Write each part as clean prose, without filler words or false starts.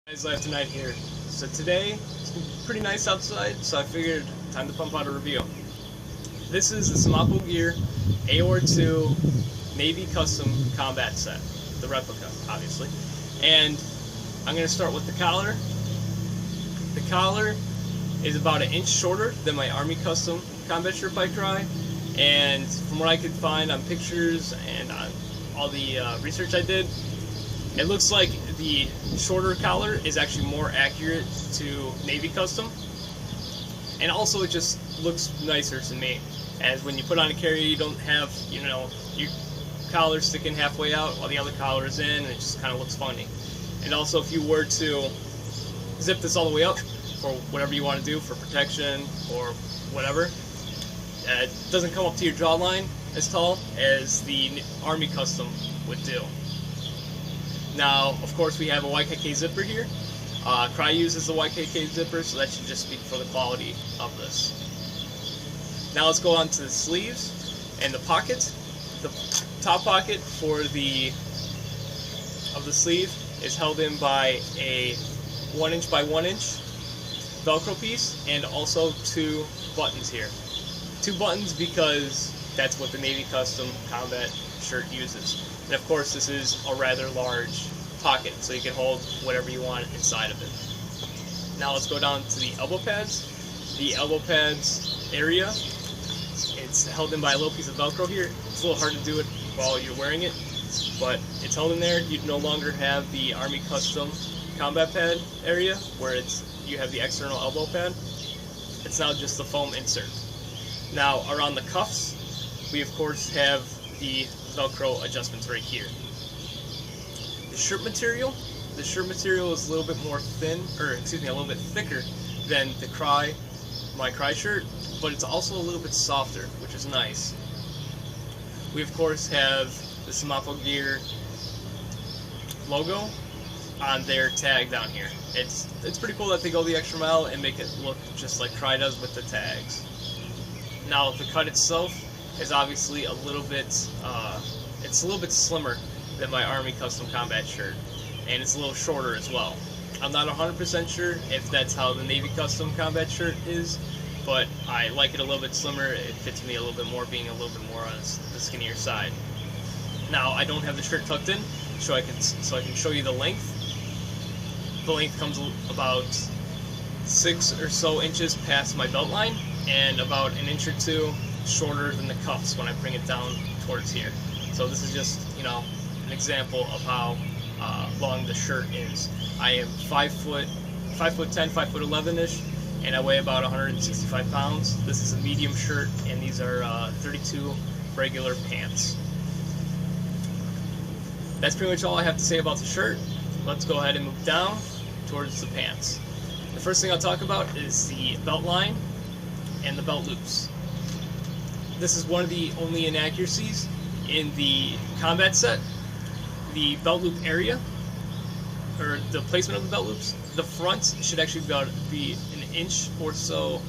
Guys, Life Tonight here. So today, it's pretty nice outside, so I figured time to pump out a review. This is the Semapo Gear AOR2 Navy Custom Combat Set, the replica, obviously. And I'm going to start with the collar. The collar is about an inch shorter than my Army Custom Combat Shirt by Cry, and from what I could find on pictures and on all the research I did, it looks like the shorter collar is actually more accurate to Navy Custom, and also it just looks nicer to me, as when you put on a carrier you don't have, you know, your collar sticking halfway out while the other collar is in, and it just kind of looks funny. And also, if you were to zip this all the way up for whatever you want to do for protection or whatever, it doesn't come up to your jawline as tall as the Army Custom would do. Now, of course, we have a YKK zipper here. Cry uses the YKK zipper, so that should just speak for the quality of this. Now let's go on to the sleeves and the pockets. The top pocket for the sleeve is held in by a 1 inch by 1 inch Velcro piece, and also 2 buttons here. 2 buttons because that's what the Navy Custom Combat Shirt uses. And of course, this is a rather large pocket, so you can hold whatever you want inside of it. Now let's go down to the elbow pads. The elbow pads area, it's held in by a little piece of Velcro here. It's a little hard to do it while you're wearing it, but it's held in there. You no longer have the Army Custom Combat Pad area where you have the external elbow pad. It's now just the foam insert. Now around the cuffs, we of course have the Velcro adjustments right here. The shirt material is a little bit more thin, or excuse me, a little bit thicker than my Cry shirt, but it's also a little bit softer, which is nice. We of course have the Semapo Gear logo on their tag down here. It's pretty cool that they go the extra mile and make it look just like Cry does with the tags. Now the cut itself is obviously a little bit, it's a little bit slimmer than my Army Custom Combat Shirt, and it's a little shorter as well. I'm not 100% sure if that's how the Navy Custom Combat Shirt is, but I like it a little bit slimmer. It fits me a little bit more, being a little bit more on the skinnier side. Now I don't have the shirt tucked in, so I can show you the length. The length comes about 6 or so inches past my belt line, and about an inch or 2 shorter than the cuffs when I bring it down towards here. So this is just, you know, an example of how long the shirt is. I am 5'10", 5'11"-ish, and I weigh about 165 pounds. This is a medium shirt, and these are 32 regular pants. That's pretty much all I have to say about the shirt. Let's go ahead and move down towards the pants. The first thing I'll talk about is the belt line and the belt loops. This is one of the only inaccuracies in the combat set. The belt loop area, or the placement of the belt loops, the front should actually be an inch or so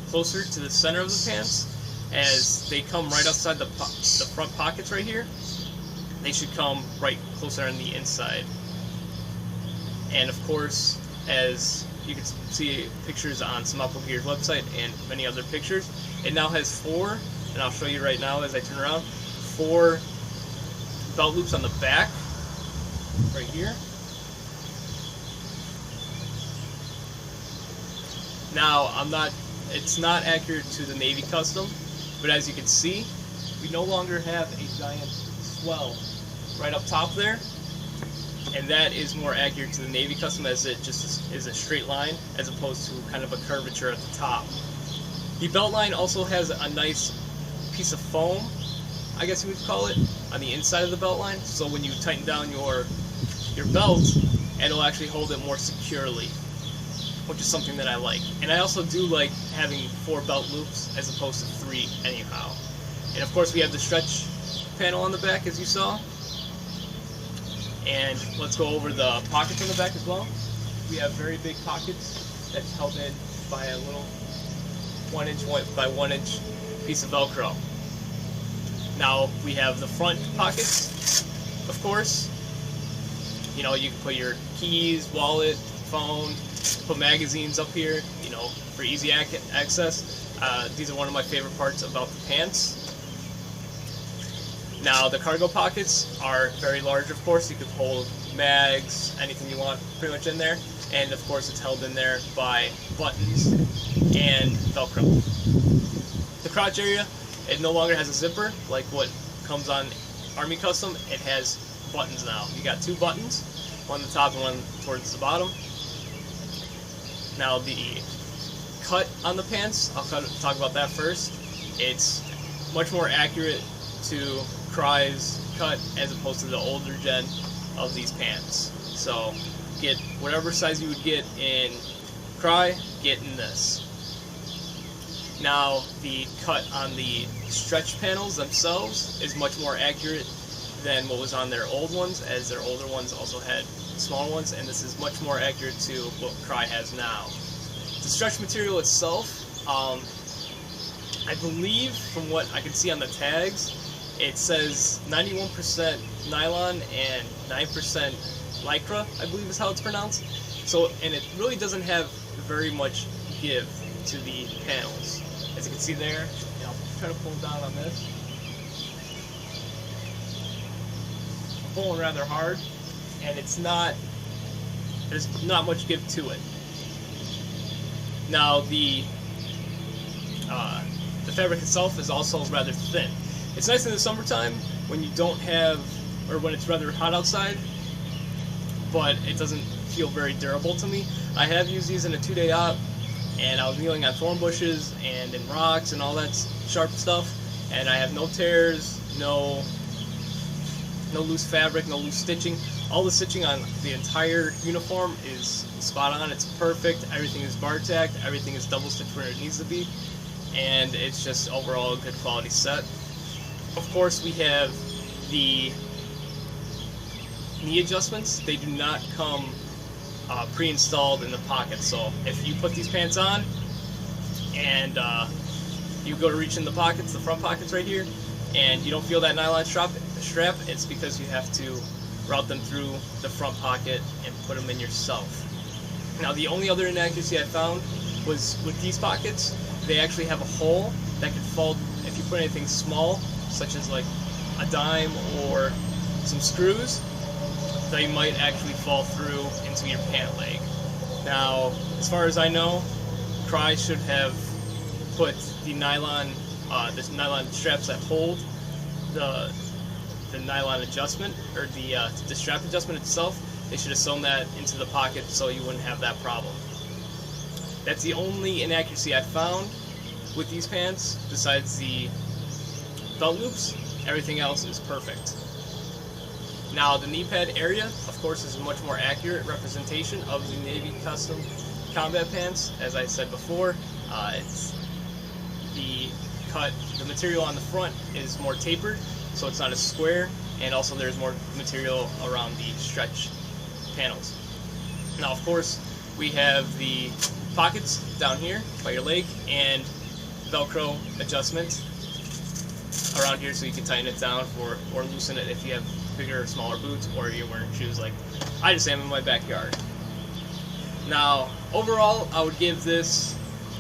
closer to the center of the pants, as they come right outside the front pockets right here. They should come right closer on the inside. And of course, as you can see pictures on Semapo Gear's website and many other pictures, it now has 4, and I'll show you right now as I turn around, 4 belt loops on the back, right here. Now, it's not accurate to the Navy Custom, but as you can see, we no longer have a giant swell right up top there, and that is more accurate to the Navy Custom, as it just is a straight line as opposed to kind of a curvature at the top. The belt line also has a nice piece of foam, I guess you would call it, on the inside of the belt line, so when you tighten down your belt, it'll actually hold it more securely, which is something that I like. And I also do like having 4 belt loops as opposed to 3 anyhow. And of course we have the stretch panel on the back, as you saw. And let's go over the pockets on the back as well. We have very big pockets that's held in by a little 1 inch by 1 inch piece of Velcro. Now we have the front pockets, of course, You know, you can put your keys, wallet, phone, put magazines up here, you know, for easy access. These are one of my favorite parts about the pants. Now, the cargo pockets are very large, of course. You could hold mags, anything you want pretty much in there. And, of course, it's held in there by buttons and Velcro. The crotch area, it no longer has a zipper like what comes on Army Custom. It has buttons now. You got 2 buttons, one on the top and one towards the bottom. Now, the cut on the pants, I'll talk about that first. It's much more accurate to Cry's cut as opposed to the older gen of these pants. So get whatever size you would get in Cry, get in this. Now the cut on the stretch panels themselves is much more accurate than what was on their old ones, as their older ones also had small ones, and this is much more accurate to what Cry has now. The stretch material itself, I believe from what I can see on the tags, it says 91% nylon and 9% lycra, I believe is how it's pronounced. So, and it really doesn't have very much give to the panels. As you can see there, and I'll try to pull down on this. I'm pulling rather hard, and there's not much give to it. Now the fabric itself is also rather thin. It's nice in the summertime when you don't have, or when it's rather hot outside, but it doesn't feel very durable to me. I have used these in a 2-day op, and I was kneeling on thorn bushes and in rocks and all that sharp stuff, and I have no tears, no loose fabric, no loose stitching. All the stitching on the entire uniform is spot on. It's perfect. Everything is bar tacked. Everything is double stitched where it needs to be, and it's just overall a good quality set. Of course, we have the knee adjustments. They do not come pre-installed in the pocket. So if you put these pants on and you go to reach in the pockets, the front pockets right here, and you don't feel that nylon strap, it's because you have to route them through the front pocket and put them in yourself. Now, the only other inaccuracy I found was with these pockets. They actually have a hole that could fall if you put anything small, such as like a dime or some screws. They might actually fall through into your pant leg. Now, as far as I know, Cry should have put the nylon straps that hold the nylon adjustment, or the strap adjustment itself. They should have sewn that into the pocket so you wouldn't have that problem. That's the only inaccuracy I found with these pants, besides the belt loops. Everything else is perfect. Now, the knee pad area, of course, is a much more accurate representation of the Navy Custom combat pants. As I said before, it's the material on the front is more tapered, so it's not as square, and also there's more material around the stretch panels. Now, of course, we have the pockets down here by your leg, and Velcro adjustment around here so you can tighten it down or loosen it if you have bigger or smaller boots, or you're wearing shoes like I just am in my backyard. Now, overall, I would give this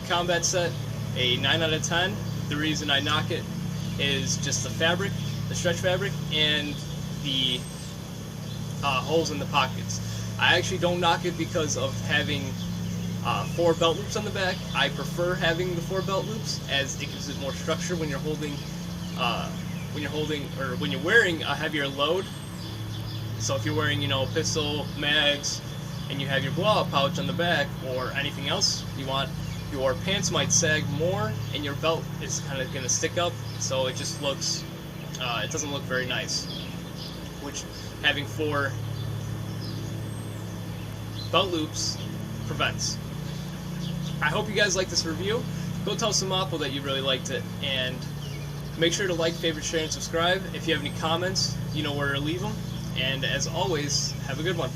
combat set a 9 out of 10. The reason I knock it is just the fabric, the stretch fabric, and the holes in the pockets. I actually don't knock it because of having 4 belt loops on the back. I prefer having the 4 belt loops, as it gives it more structure when you're wearing a heavier load. So if you're wearing, you know, pistol, mags, and you have your blowout pouch on the back, or anything else you want, your pants might sag more, and your belt is kind of going to stick up, so it just looks, it doesn't look very nice, which having 4 belt loops prevents. I hope you guys liked this review. Go tell Semapo that you really liked it, and make sure to like, favorite, share, and subscribe. If you have any comments, you know where to leave them. And as always, have a good one.